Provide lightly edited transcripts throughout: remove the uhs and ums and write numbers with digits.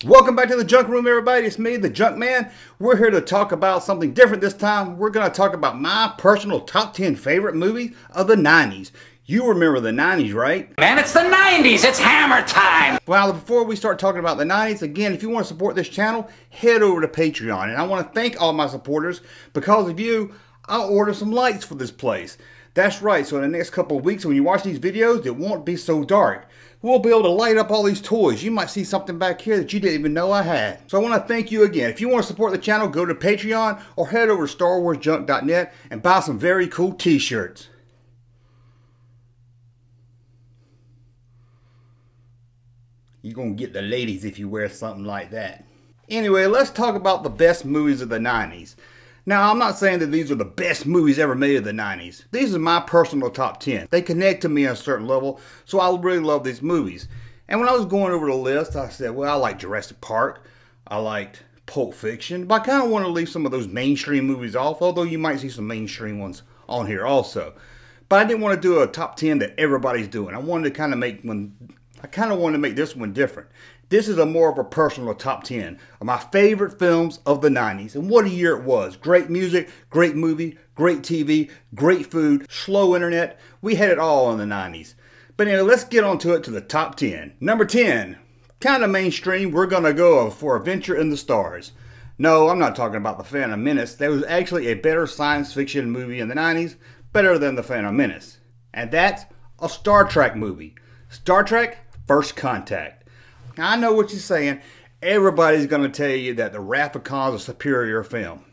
Welcome back to the Junk Room, everybody. It's me, the Junkman. We're here to talk about something different this time. We're going to talk about my personal top 10 favorite movies of the 90s. You remember the 90s, right? Man, it's the 90s. It's hammer time. Well, before we start talking about the 90s, again, if you want to support this channel, head over to Patreon. And I want to thank all my supporters. Because of you, I'll order some lights for this place. That's right. So in the next couple of weeks, when you watch these videos, it won't be so dark. We'll be able to light up all these toys. You might see something back here that you didn't even know I had. So I want to thank you again. If you want to support the channel, go to Patreon or head over to StarWarsJunk.net and buy some very cool t-shirts. You're going to get the ladies if you wear something like that. Anyway, let's talk about the best movies of the 90s. Now, I'm not saying that these are the best movies ever made of the 90s. These are my personal top 10. They connect to me on a certain level, so I really love these movies. And when I was going over the list, I said, well, I like Jurassic Park. I liked Pulp Fiction. But I kind of want to leave some of those mainstream movies off, although you might see some mainstream ones on here also. But I didn't want to do a top 10 that everybody's doing. I wanted to kind of make this one different. This is more of a personal top 10 of my favorite films of the 90s. And what a year it was. Great music, great movie, great TV, great food, slow internet. We had it all in the 90s. But anyway, let's get on to it to the top 10. Number 10, kind of mainstream. We're going to go for Adventure in the Stars. No, I'm not talking about The Phantom Menace. There was actually a better science fiction movie in the 90s, better than The Phantom Menace. And that's a Star Trek movie. Star Trek First Contact. I know what you're saying. Everybody's going to tell you that The Wrath of Khan is a superior film.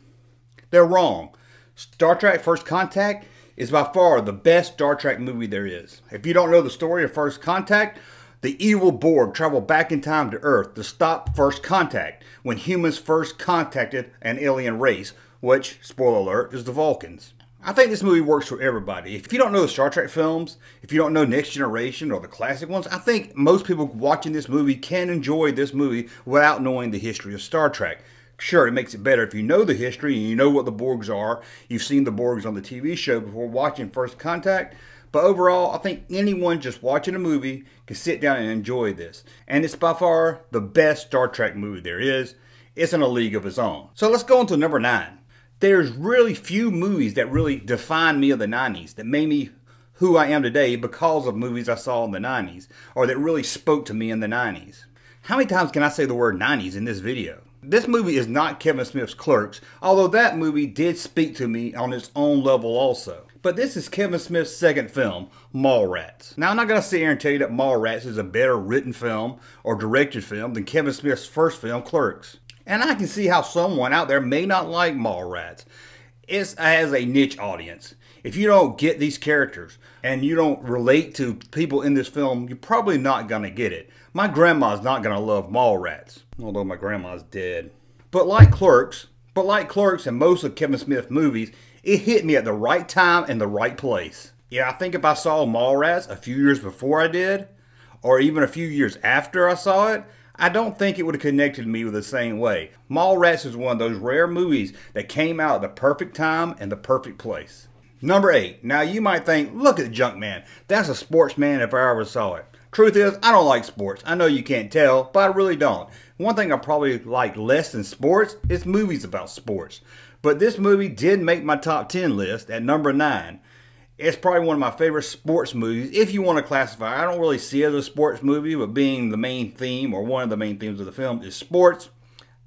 They're wrong. Star Trek First Contact is by far the best Star Trek movie there is. If you don't know the story of First Contact, the evil Borg traveled back in time to Earth to stop First Contact when humans first contacted an alien race, which, spoiler alert, is the Vulcans. I think this movie works for everybody. If you don't know the Star Trek films, if you don't know Next Generation or the classic ones, I think most people watching this movie can enjoy this movie without knowing the history of Star Trek. Sure, it makes it better if you know the history and you know what the Borgs are. You've seen the Borgs on the TV show before watching First Contact. But overall, I think anyone just watching a movie can sit down and enjoy this. And it's by far the best Star Trek movie there is. It's in a league of its own. So let's go on to number 9. There's really few movies that really define me of the 90s, that made me who I am today because of movies I saw in the 90s, or that really spoke to me in the 90s. How many times can I say the word 90s in this video? This movie is not Kevin Smith's Clerks, although that movie did speak to me on its own level also. But this is Kevin Smith's second film, Mallrats. Now, I'm not going to sit here and tell you that Mallrats is a better written film or directed film than Kevin Smith's first film, Clerks. And I can see how someone out there may not like Mallrats. It has a niche audience. If you don't get these characters and you don't relate to people in this film, you're probably not going to get it. My grandma's not going to love Mallrats, although my grandma's dead. But like Clerks and most of Kevin Smith's movies, it hit me at the right time and the right place. Yeah, I think if I saw Mallrats a few years before I did, or even a few years after I saw it, I don't think it would have connected me with the same way. Mallrats is one of those rare movies that came out at the perfect time and the perfect place. Number 8. Now you might think, look at the Junkman. That's a sportsman if I ever saw it. Truth is, I don't like sports. I know you can't tell, but I really don't. One thing I probably like less than sports is movies about sports. But this movie did make my top 10 list at number 9. It's probably one of my favorite sports movies, if you want to classify. I don't really see it as a sports movie, but being the main theme, or one of the main themes of the film, is sports,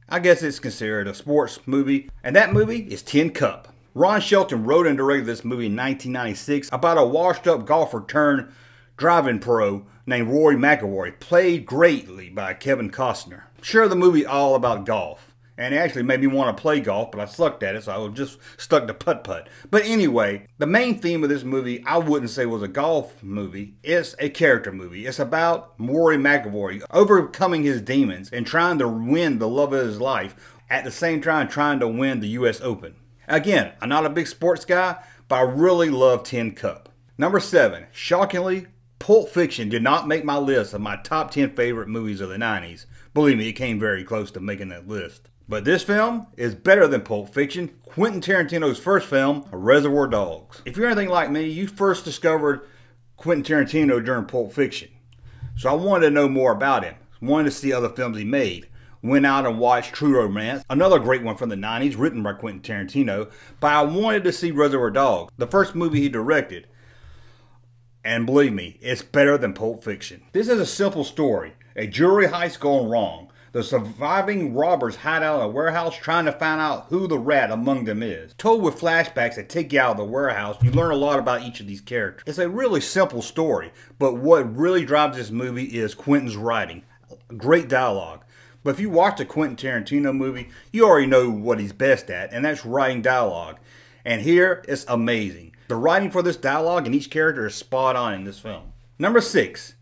I guess it's considered a sports movie. And that movie is Tin Cup. Ron Shelton wrote and directed this movie in 1996 about a washed-up golfer turned driving pro named Rory McIlroy, played greatly by Kevin Costner. Sure, the movie all about golf. And it actually made me want to play golf, but I sucked at it, so I was just stuck to putt-putt. But anyway, the main theme of this movie, I wouldn't say was a golf movie. It's a character movie. It's about Rory McIlroy overcoming his demons and trying to win the love of his life, at the same time trying to win the U.S. Open. Again, I'm not a big sports guy, but I really love Tin Cup. Number 7, shockingly, Pulp Fiction did not make my list of my top 10 favorite movies of the 90s. Believe me, it came very close to making that list. But this film is better than Pulp Fiction, Quentin Tarantino's first film, Reservoir Dogs. If you're anything like me, you first discovered Quentin Tarantino during Pulp Fiction. So I wanted to know more about him. Wanted to see other films he made. went out and watched True Romance, another great one from the 90s, written by Quentin Tarantino, but I wanted to see Reservoir Dogs, the first movie he directed. And believe me, it's better than Pulp Fiction. This is a simple story. A jewelry heist gone wrong. The surviving robbers hide out in a warehouse trying to find out who the rat among them is. Told with flashbacks that take you out of the warehouse, you learn a lot about each of these characters. It's a really simple story, but what really drives this movie is Quentin's writing. Great dialogue. But if you watch a Quentin Tarantino movie, you already know what he's best at, and that's writing dialogue. And here, it's amazing. The writing for this dialogue and each character is spot on in this film. Number 6.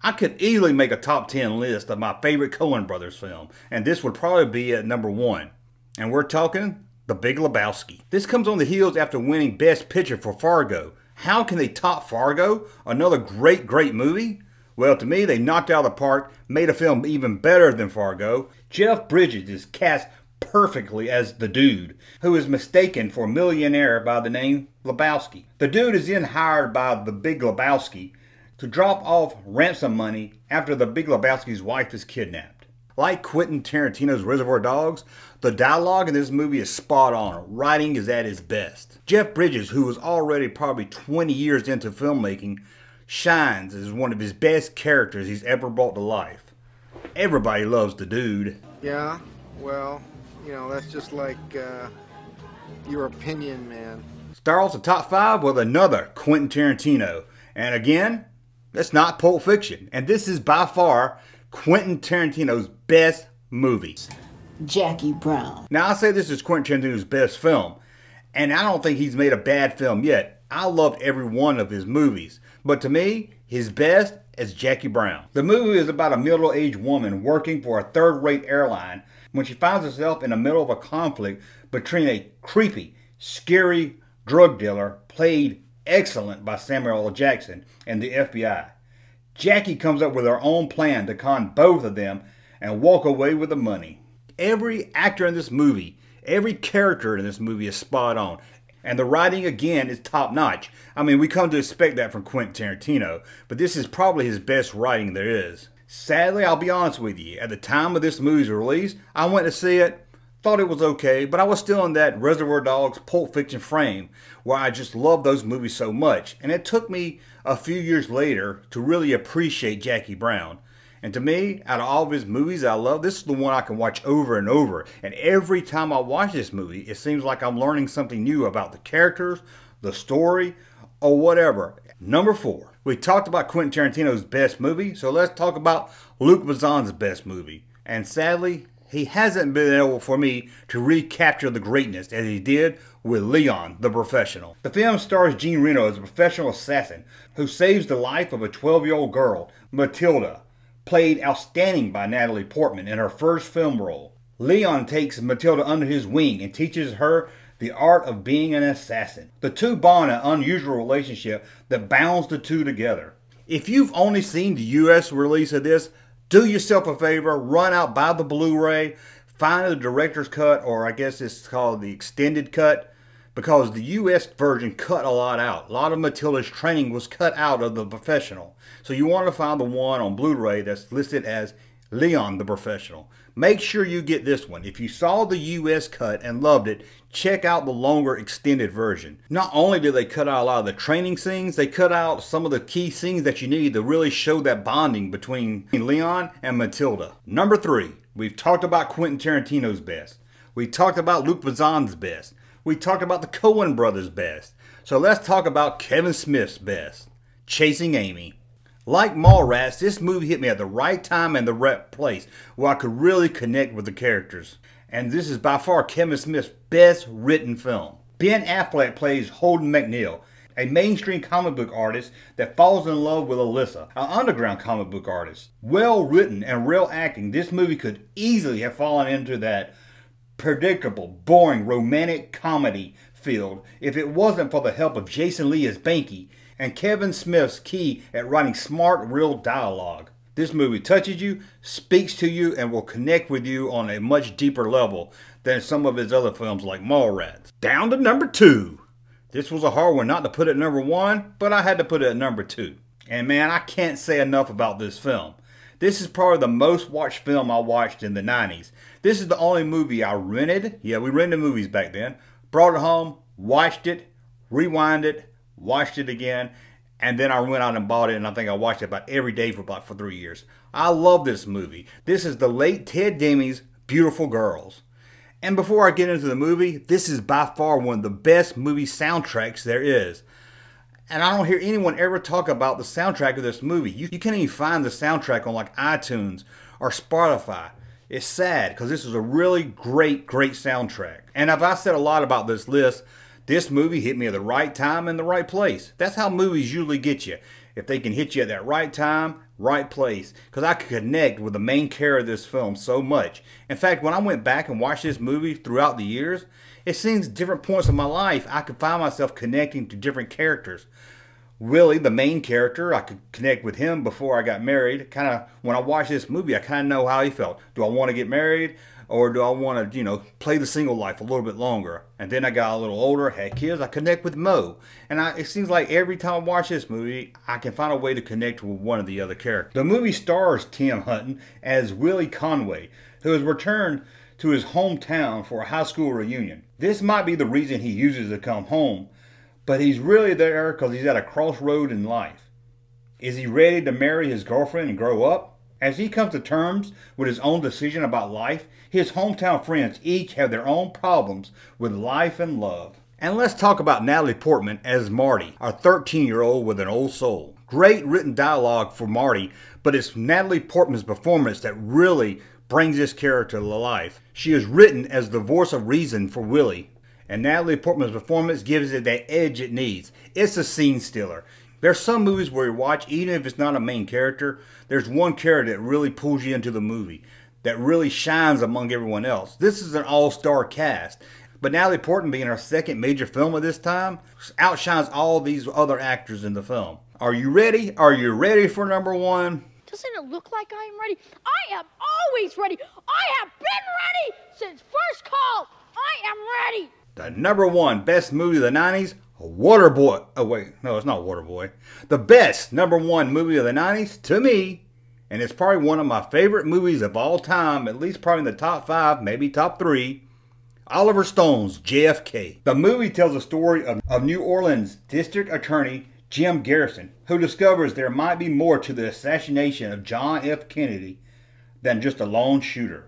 I could easily make a top 10 list of my favorite Coen Brothers film, and this would probably be at number 1. And we're talking The Big Lebowski. This comes on the heels after winning Best Picture for Fargo. How can they top Fargo? Another great movie? Well, to me, they knocked it out of the park, made a film even better than Fargo. Jeff Bridges is cast perfectly as the dude, who is mistaken for a millionaire by the name Lebowski. The dude is then hired by the Big Lebowski to drop off ransom money after the Big Lebowski's wife is kidnapped. Like Quentin Tarantino's Reservoir Dogs, the dialogue in this movie is spot on. Writing is at its best. Jeff Bridges, who was already probably 20 years into filmmaking, shines as one of his best characters he's ever brought to life. Everybody loves the dude. Yeah, well, you know, that's just like your opinion, man. Start off the top 5 with another Quentin Tarantino. And again, that's not Pulp Fiction. And this is by far Quentin Tarantino's best movie. Jackie Brown. Now, I say this is Quentin Tarantino's best film, and I don't think he's made a bad film yet. I loved every one of his movies, but to me, his best is Jackie Brown. The movie is about a middle-aged woman working for a third-rate airline when she finds herself in the middle of a conflict between a creepy, scary drug dealer, played excellent by Samuel L. Jackson, and the FBI. Jackie comes up with her own plan to con both of them and walk away with the money. Every actor in this movie, every character in this movie is spot on. And the writing, again, is top-notch. I mean, we come to expect that from Quentin Tarantino, but this is probably his best writing there is. Sadly, I'll be honest with you, at the time of this movie's release, I went to see it, thought it was okay, but I was still in that Reservoir Dogs Pulp Fiction frame where I just loved those movies so much. And it took me a few years later to really appreciate Jackie Brown. And to me, out of all of his movies I love, this is the one I can watch over and over. And every time I watch this movie, it seems like I'm learning something new about the characters, the story, or whatever. Number 4. We talked about Quentin Tarantino's best movie, so let's talk about Luc Besson's best movie. And sadly, he hasn't been able for me to recapture the greatness as he did with Leon, the Professional. The film stars Jean Reno as a professional assassin who saves the life of a 12-year-old girl, Matilda, played outstanding by Natalie Portman in her first film role. Leon takes Matilda under his wing and teaches her the art of being an assassin. The two bond an unusual relationship that bounds the two together. If you've only seen the US release of this, do yourself a favor, run out, buy the Blu-ray, find the director's cut, or I guess it's called the extended cut, because the US version cut a lot out. A lot of Matilda's training was cut out of The Professional. So you want to find the one on Blu-ray that's listed as Leon the Professional. Make sure you get this one. If you saw the US cut and loved it, check out the longer extended version. Not only do they cut out a lot of the training scenes, they cut out some of the key scenes that you need to really show that bonding between Leon and Matilda. Number 3, we've talked about Quentin Tarantino's best. We talked about Luc Besson's best. We talked about the Coen brothers' best. So let's talk about Kevin Smith's best, Chasing Amy. Like Mallrats, this movie hit me at the right time and the right place where I could really connect with the characters. And this is by far Kevin Smith's best written film. Ben Affleck plays Holden McNeil, a mainstream comic book artist that falls in love with Alyssa, an underground comic book artist. Well written and real acting, this movie could easily have fallen into that predictable, boring, romantic comedy field if it wasn't for the help of Jason Lee as Banky and Kevin Smith's key at writing smart, real dialogue. This movie touches you, speaks to you, and will connect with you on a much deeper level than some of his other films like Mallrats. Down to number 2. This was a hard one not to put at number 1, but I had to put it at number 2. And man, I can't say enough about this film. This is probably the most watched film I watched in the 90s. This is the only movie I rented. Yeah, we rented movies back then. Brought it home, watched it, rewind it, watched it again, and then I went out and bought it, and I think I watched it about every day for 3 years. I love this movie. This is the late Ted Deming's Beautiful Girls. And before I get into the movie, this is by far one of the best movie soundtracks there is. And I don't hear anyone ever talk about the soundtrack of this movie. You can't even find the soundtrack on like iTunes or Spotify. It's sad because this is a really great soundtrack. And if I said a lot about this list, this movie hit me at the right time and the right place. That's how movies usually get you. If they can hit you at that right time, right place. Because I could connect with the main character of this film so much. In fact, when I went back and watched this movie throughout the years, it seems different points of my life I could find myself connecting to different characters. Willie, the main character, I could connect with him before I got married. Kind of, when I watched this movie, I kind of know how he felt. Do I want to get married? Or do I want to, play the single life a little bit longer? And then I got a little older, had kids, I connect with Mo. And it seems like every time I watch this movie, I can find a way to connect with one of the other characters. The movie stars Tim Hutton as Willie Conway, who has returned to his hometown for a high school reunion. This might be the reason he uses to come home, but he's really there because he's at a crossroad in life. Is he ready to marry his girlfriend and grow up? As he comes to terms with his own decision about life, his hometown friends each have their own problems with life and love. And let's talk about Natalie Portman as Marty, our 13-year-old with an old soul. Great written dialogue for Marty, but it's Natalie Portman's performance that really brings this character to life. She is written as the voice of reason for Willie, and Natalie Portman's performance gives it that edge it needs. It's a scene stealer. There's some movies where you watch, even if it's not a main character, there's one character that really pulls you into the movie, that really shines among everyone else. This is an all-star cast. But Natalie Portman, being her second major film of this time, outshines all these other actors in the film. Are you ready? Are you ready for number one? Doesn't it look like I am ready? I am always ready. I have been ready since first call. I am ready. The number one best movie of the 90s, Waterboy. Oh wait, no, it's not Waterboy. The best number one movie of the 90s to me, and it's probably one of my favorite movies of all time, at least probably in the top 5, maybe top 3, Oliver Stone's JFK. The movie tells the story of New Orleans District Attorney Jim Garrison, who discovers there might be more to the assassination of John F. Kennedy than just a lone shooter.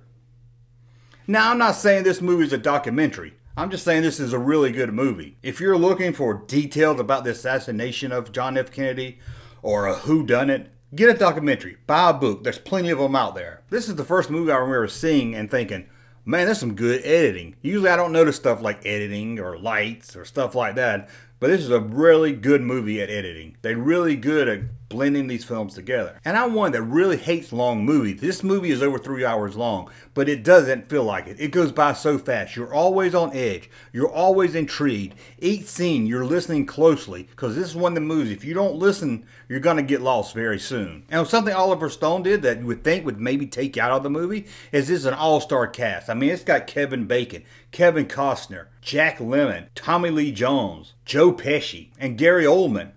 Now, I'm not saying this movie is a documentary. I'm just saying this is a really good movie. If you're looking for details about the assassination of John F. Kennedy or a whodunit, get a documentary, buy a book. There's plenty of them out there. This is the first movie I remember seeing and thinking, man, there's some good editing. Usually I don't notice stuff like editing or lights or stuff like that, but this is a really good movie at editing. They're really good at blending these films together. And I'm one that really hates long movies. This movie is over 3 hours long, but it doesn't feel like it. It goes by so fast. You're always on edge. You're always intrigued. Each scene, you're listening closely, because this is one of the movies, if you don't listen, you're going to get lost very soon. And something Oliver Stone did that you would think would maybe take you out of the movie is this is an all-star cast. I mean, it's got Kevin Bacon, Kevin Costner, Jack Lemmon, Tommy Lee Jones, Joe Pesci, and Gary Oldman,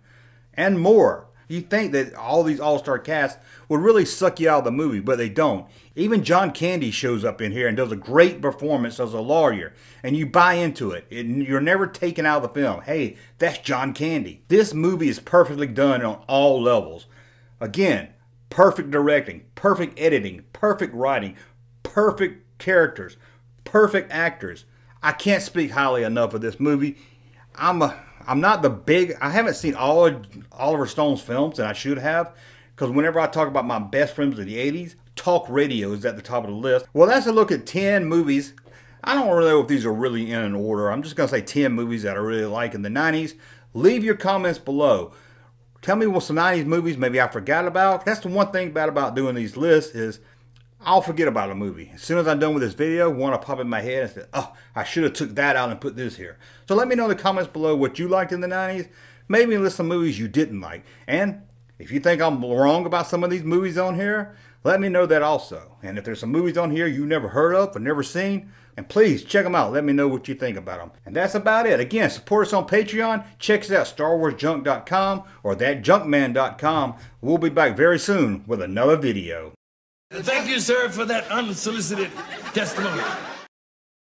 and more. You think that all these all-star casts would really suck you out of the movie, but they don't. Even John Candy shows up in here and does a great performance as a lawyer, and you buy into it. You're never taken out of the film. Hey, that's John Candy. This movie is perfectly done on all levels. Again, perfect directing, perfect editing, perfect writing, perfect characters, perfect actors. I can't speak highly enough of this movie. I'm not the big, I haven't seen all of Oliver Stone's films, and I should have, because whenever I talk about my best films of the 80s, talk radio is at the top of the list. Well, that's a look at 10 movies. I don't really know if these are really in an order. I'm just going to say 10 movies that I really like in the 90s. Leave your comments below. Tell me what some 90s movies maybe I forgot about. That's the one thing bad about doing these lists is I'll forget about a movie. As soon as I'm done with this video, one will pop in my head and say, oh, I should have took that out and put this here. So let me know in the comments below what you liked in the 90s. Maybe list some movies you didn't like. And if you think I'm wrong about some of these movies on here, let me know that also. And if there's some movies on here you never heard of or never seen, and please check them out. Let me know what you think about them. And that's about it. Again, support us on Patreon. Check us out, StarWarsJunk.com or ThatJunkman.com. We'll be back very soon with another video. Thank you, sir, for that unsolicited testimony.